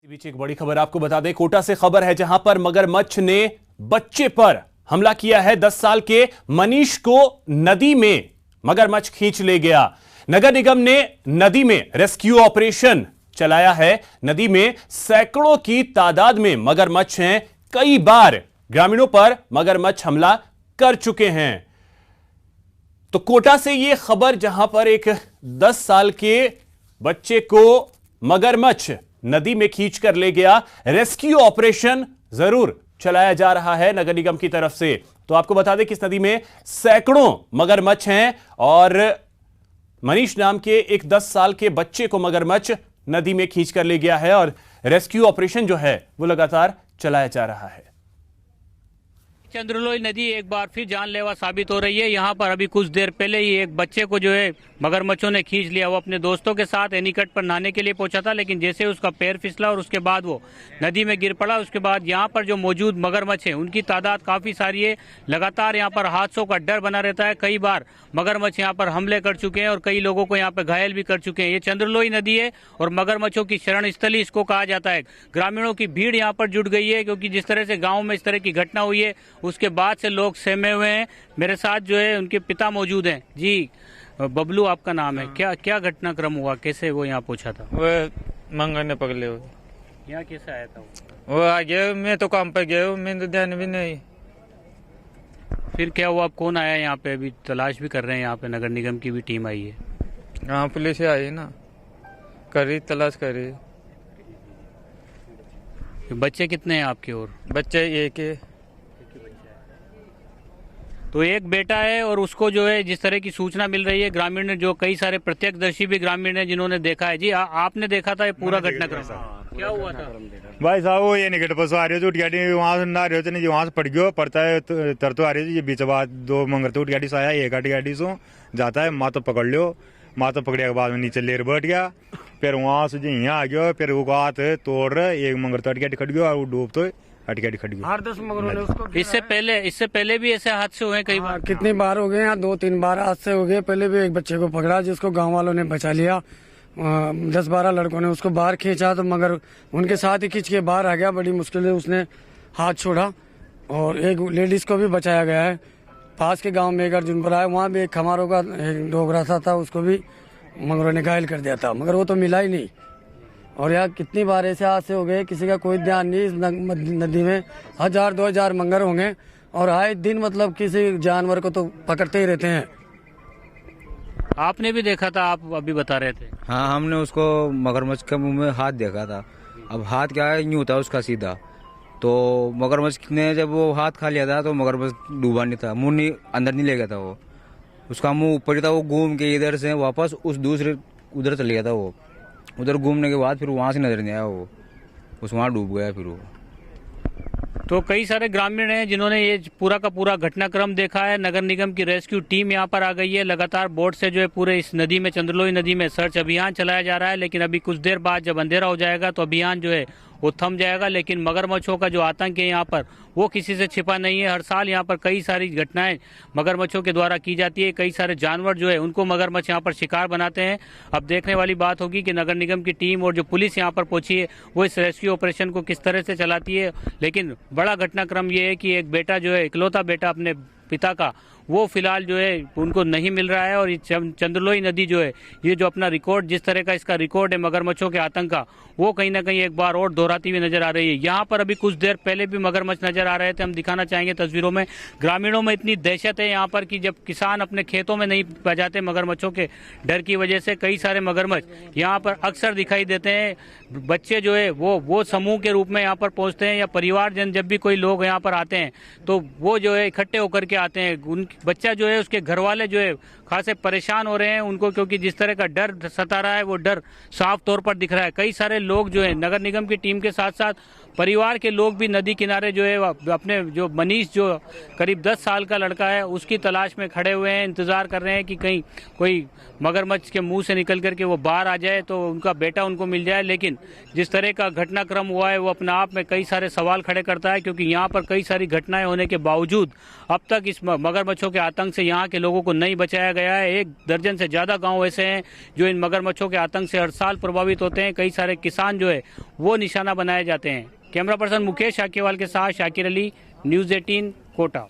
बीच एक बड़ी खबर आपको बता दें, कोटा से खबर है जहां पर मगरमच्छ ने बच्चे पर हमला किया है। 10 साल के मनीष को नदी में मगरमच्छ खींच ले गया। नगर निगम ने नदी में रेस्क्यू ऑपरेशन चलाया है। नदी में सैकड़ों की तादाद में मगरमच्छ हैं। कई बार ग्रामीणों पर मगरमच्छ हमला कर चुके हैं। तो कोटा से यह खबर जहां पर एक 10 साल के बच्चे को मगरमच्छ नदी में खींच कर ले गया। रेस्क्यू ऑपरेशन जरूर चलाया जा रहा है नगर निगम की तरफ से। तो आपको बता दें कि इस नदी में सैकड़ों मगरमच्छ हैं और मनीष नाम के एक 10 साल के बच्चे को मगरमच्छ नदी में खींच कर ले गया है और रेस्क्यू ऑपरेशन जो है वो लगातार चलाया जा रहा है। चंद्रलोई नदी एक बार फिर जानलेवा साबित हो रही है। यहाँ पर अभी कुछ देर पहले ही एक बच्चे को जो है मगरमच्छों ने खींच लिया। वो अपने दोस्तों के साथ एनीकट पर नहाने के लिए पहुंचा था, लेकिन जैसे उसका पैर फिसला और उसके बाद वो नदी में गिर पड़ा। उसके बाद यहाँ पर जो मौजूद मगरमच्छ है उनकी तादाद काफी सारी है। लगातार यहाँ पर हादसों का डर बना रहता है। कई बार मगरमच्छ यहाँ पर हमले कर चुके हैं और कई लोगों को यहाँ पर घायल भी कर चुके हैं। ये चंद्रलोई नदी है और मगरमच्छों की शरण स्थली इसको कहा जाता है। ग्रामीणों की भीड़ यहाँ पर जुट गई है, क्योंकि जिस तरह से गाँव में इस तरह की घटना हुई है उसके बाद से लोग सहमे हुए हैं। मेरे साथ जो है उनके पिता मौजूद हैं। जी बबलू आपका नाम है, क्या क्या घटनाक्रम हुआ, कैसे वो यहाँ पहुंचा था? वो मंगने पगले हुए यहाँ कैसे आया था वो आ गया। मैं तो काम पर गया हूँ, मैं तो ध्यान भी नहीं। फिर क्या हुआ? अब कौन आया यहाँ पे? अभी तलाश भी कर रहे हैं, यहाँ पे नगर निगम की भी टीम आई है। हाँ पुलिस आई ना, कर रही तलाश कर रही। बच्चे कितने हैं आपके? और बच्चे एक है। तो एक बेटा है और उसको जो है जिस तरह की सूचना मिल रही है, ग्रामीण ने जो कई सारे प्रत्यक्षदर्शी भी ग्रामीण है जिन्होंने देखा है। जी आपने देखा था ये पूरा घटनाक्रम, क्या हुआ था? भाई साहब वो ये निकट पर आ रहे हो गाड़ी वहां से ना रहे हो नहीं, वहां से पड़ गयो पड़ता है तर तो आ रही है। ये बीच बात दो मंगर तो गाड़ी से आया, एक गाड़ी से जाता है। माँ तो पकड़ लियो, माँ तो पकड़े के बाद में नीचे लेर बैठ गया। फिर वहां से जो यहाँ आ गयो, फिर वो हाथ तोड़ रहे एक मंगर तो गाड़ी खड़ गयो और वो डूब तो हटके खड़ी। हर 10 मगरों ने उसको इससे पहले भी ऐसे हादसे हुए कई बार? कितनी बार हो गए यहाँ, 2-3 बार हादसे हो गए। पहले भी एक बच्चे को पकड़ा जिसको गांव वालों ने बचा लिया। 10-12 लड़कों ने उसको बाहर खींचा तो मगर उनके साथ ही खींच के बाहर आ गया। बड़ी मुश्किल से उसने हाथ छोड़ा और एक लेडीज को भी बचाया गया है। पास के गाँव में एक अर्जुनपुरा है, वहाँ भी एक खमारों का एक डोगरा सा था, उसको भी मगरों ने घायल कर दिया था, मगर वो तो मिला ही नहीं। और यहाँ कितनी बार ऐसे हादसे हो गए, किसी का कोई ध्यान नहीं। इस नदी में 1000-2000 मगर होंगे और आए दिन मतलब किसी जानवर को तो पकड़ते ही रहते हैं। आपने भी देखा था, आप अभी बता रहे थे? हाँ, हमने उसको मगरमच्छ के मुंह में हाथ देखा था। अब हाथ क्या है, यूं था उसका सीधा। तो मगरमच्छ ने जब वो हाथ खा लिया था तो मगरमच्छ डूबा नहीं था, मुंह नहीं अंदर नहीं ले गया था। वो उसका मुंह ऊपर था। वो घूम के इधर से वापस उस दूसरे उधर चले गया था। वो उधर घूमने के बाद फिर वहां से नजर नहीं आया, वो उस वहां डूब गया। फिर वो तो कई सारे ग्रामीण हैं जिन्होंने ये पूरा का पूरा घटनाक्रम देखा है। नगर निगम की रेस्क्यू टीम यहाँ पर आ गई है। लगातार बोट से जो है पूरे इस नदी में, चंद्रलोई नदी में सर्च अभियान चलाया जा रहा है। लेकिन अभी कुछ देर बाद जब अंधेरा हो जाएगा तो अभियान जो है वो थम जाएगा। लेकिन मगरमच्छों का जो आतंक है यहाँ पर वो किसी से छिपा नहीं है। हर साल यहाँ पर कई सारी घटनाएं मगरमच्छों के द्वारा की जाती है। कई सारे जानवर जो है उनको मगरमच्छ यहाँ पर शिकार बनाते हैं। अब देखने वाली बात होगी कि नगर निगम की टीम और जो पुलिस यहाँ पर पहुंची है वो इस रेस्क्यू ऑपरेशन को किस तरह से चलाती है। लेकिन बड़ा घटनाक्रम ये है कि एक बेटा जो है, इकलौता बेटा अपने पिता का, वो फिलहाल जो है उनको नहीं मिल रहा है। और ये चंद्रलोई नदी जो है, ये जो अपना रिकॉर्ड, जिस तरह का इसका रिकॉर्ड है मगरमच्छों के आतंक का, वो कहीं ना कहीं एक बार और दोहराती हुई नजर आ रही है। यहाँ पर अभी कुछ देर पहले भी मगरमच्छ नजर आ रहे थे, हम दिखाना चाहेंगे तस्वीरों में। ग्रामीणों में इतनी दहशत है यहाँ पर कि जब किसान अपने खेतों में नहीं बजाते मगरमच्छों के डर की वजह से, कई सारे मगरमच्छ यहाँ पर अक्सर दिखाई देते हैं। बच्चे जो है वो समूह के रूप में यहाँ पर पहुंचते हैं, या परिवारजन जब भी कोई लोग यहाँ पर आते हैं तो वो जो है इकट्ठे होकर के आते हैं। उन बच्चा जो है, उसके घर वाले जो है खासे परेशान हो रहे हैं उनको, क्योंकि जिस तरह का डर सता रहा है वो डर साफ तौर पर दिख रहा है। कई सारे लोग जो है नगर निगम की टीम के साथ साथ परिवार के लोग भी नदी किनारे जो है अपने जो मनीष, जो करीब 10 साल का लड़का है, उसकी तलाश में खड़े हुए हैं। इंतजार कर रहे हैं कि कहीं कोई मगरमच्छ के मुंह से निकल करके वो बाहर आ जाए तो उनका बेटा उनको मिल जाए। लेकिन जिस तरह का घटनाक्रम हुआ है वो अपने आप में कई सारे सवाल खड़े करता है, क्योंकि यहाँ पर कई सारी घटनाएं होने के बावजूद अब तक इस मगरमच्छों के आतंक से यहाँ के लोगों को नहीं बचाया गया है। 1 दर्जन से ज्यादा गांव ऐसे हैं जो इन मगरमच्छों के आतंक से हर साल प्रभावित होते हैं। कई सारे किसान जो है वो निशाना बनाए जाते हैं। कैमरा पर्सन मुकेश शाकीवाल के साथ शाकिर अली, न्यूज़ 18 कोटा।